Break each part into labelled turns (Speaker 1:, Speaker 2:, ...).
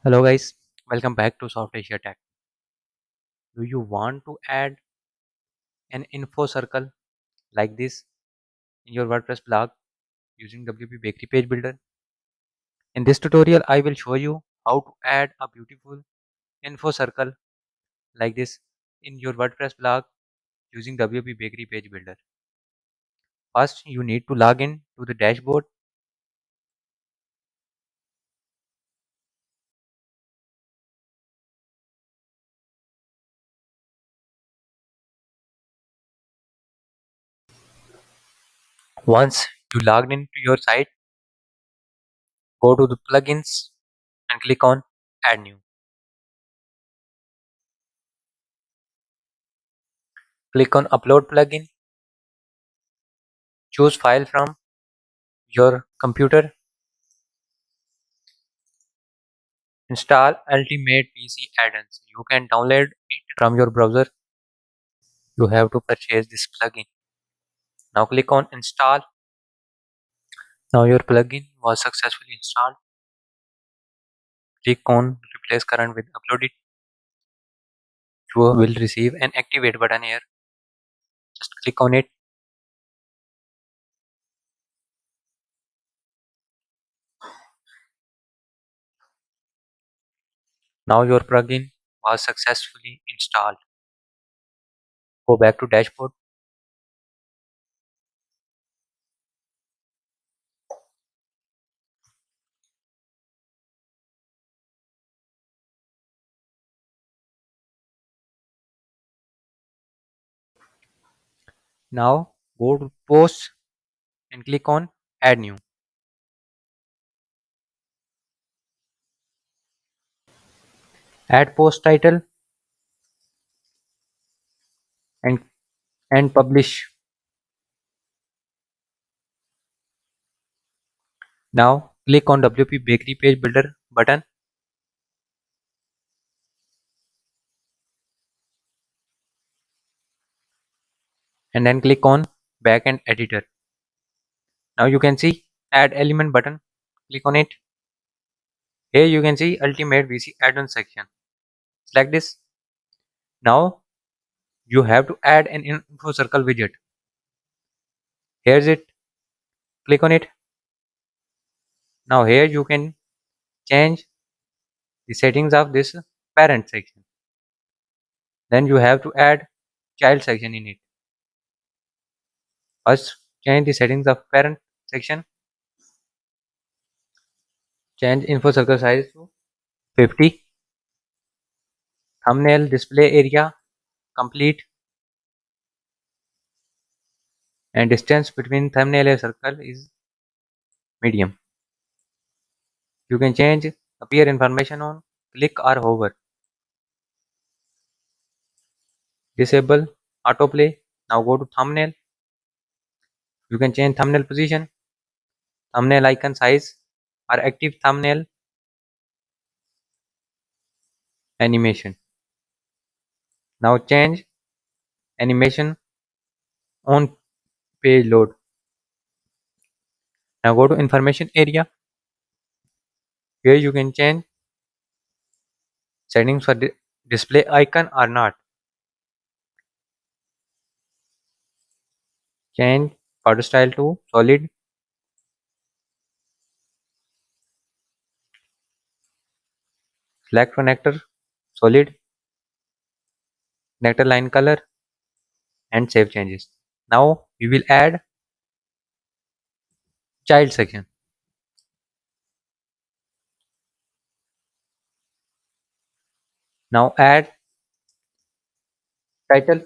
Speaker 1: Hello guys, welcome back to Soft Asia Tech. Do you want to add an info circle like this in your WordPress blog using WP Bakery Page Builder? In this tutorial, I will show you how to add a beautiful info circle like this in your WordPress blog using WP Bakery Page Builder. First, you need to log in to the dashboard. Once you logged into your site, go to the plugins and click on Add New. Click on Upload plugin. Choose file from your computer. Install Ultimate PC add-ons. You can download it from your browser. You have to purchase this plugin. Now click on install. Now your plugin was successfully installed. Click on replace current with uploaded. You will receive an activate button here. Just click on it. Now your plugin was successfully installed. Go back to dashboard. Now go to post and click on add new. Add post title and publish. Now click on WP Bakery Page Builder button and then click on backend editor. Now you can see add element button. Click on it. Here you can see ultimate VC add-on section. Select this. Now you have to add an info circle widget. Here's it. Click on it. Now here you can change the settings of this parent section. Then you have to add child section in it. First change the settings of parent section. Change info circle size to 50. Thumbnail display area complete. And distance between thumbnail and circle is medium. You can change appear information on click or hover. Disable autoplay. Now go to thumbnail. You can change thumbnail position, thumbnail icon size, or active thumbnail animation. Now change animation on page load. Now go to information area. Here you can change settings for display icon or not. Change border style to solid. Select connector solid, connector line color, and save changes. Now we will add child section. Now add title,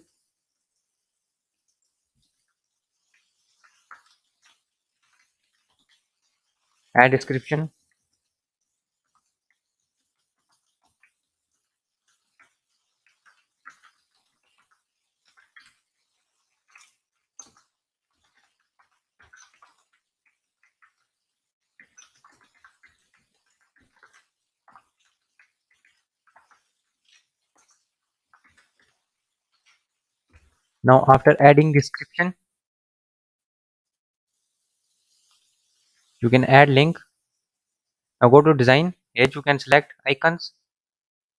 Speaker 1: add description, now after adding description you can add link. Now go to design, Here you can select icons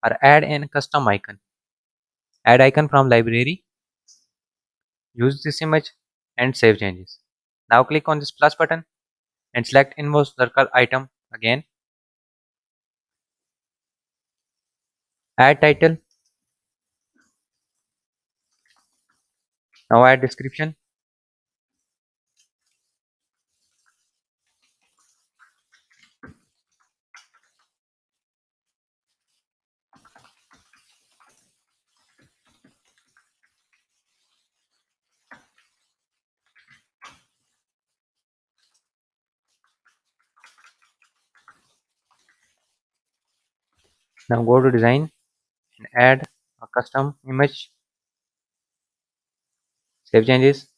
Speaker 1: or add a custom icon. Add icon from library. Use this image and save changes. Now click on this plus button and select invoice circle item again. Add title. Now add description. Now go to design and add a custom image. Save changes.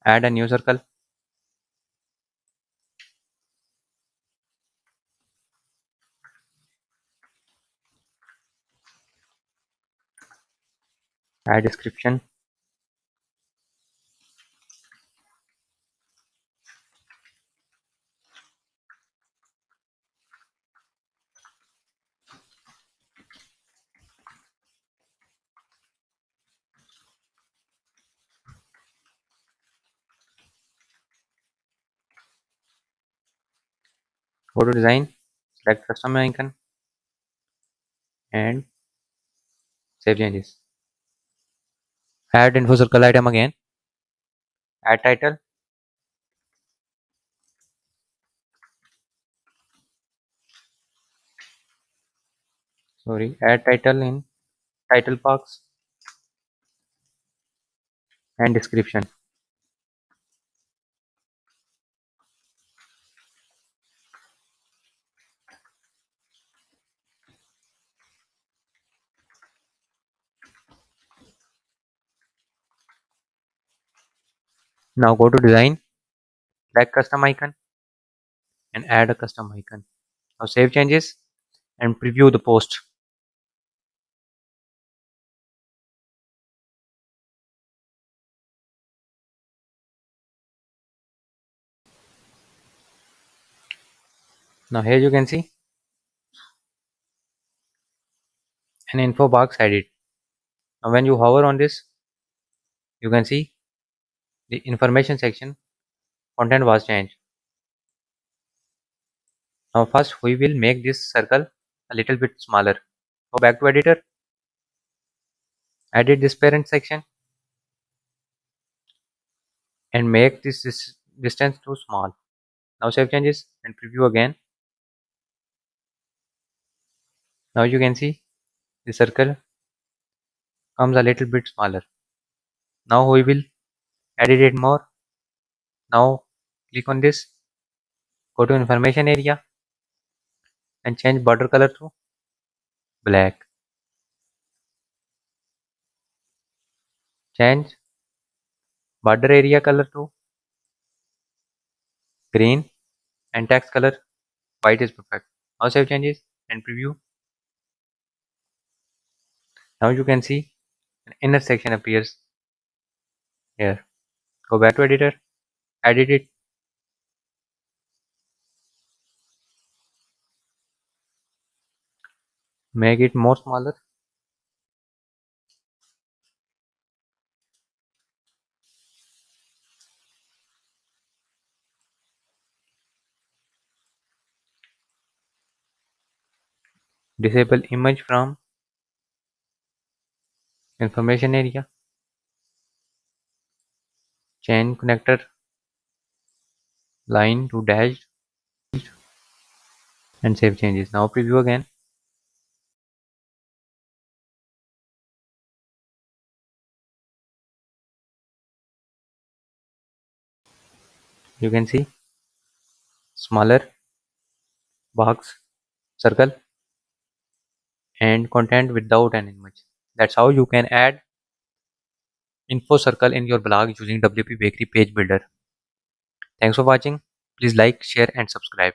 Speaker 1: Add a new circle. Add description. Go to design. Select custom icon and save changes. Add info circle item again. Add title. Add title in title box and description. Now go to design. Select custom icon and add a custom icon. Now save changes and preview the post. Now here you can see an info box added. Now when you hover on this, you can see the information section content was changed. Now first we will make this circle a little bit smaller. Go back to editor, edit this parent section and make this distance too small. Now save changes and preview again. Now you can see the circle comes a little bit smaller. Now we will edit it more. Now click on this, go to information area and change border color to black. Change border area color to green and text color white is perfect. Now save changes and preview. Now you can see an inner section appears here. Go back to editor, edit it, make it more smaller. Disable image from information area. Change connector line to dashed and save changes. Now preview again. You can see smaller box circle and content without an image. That's how you can add info circle in your blog using WP Bakery page builder. Thanks for watching. Please like, share and subscribe.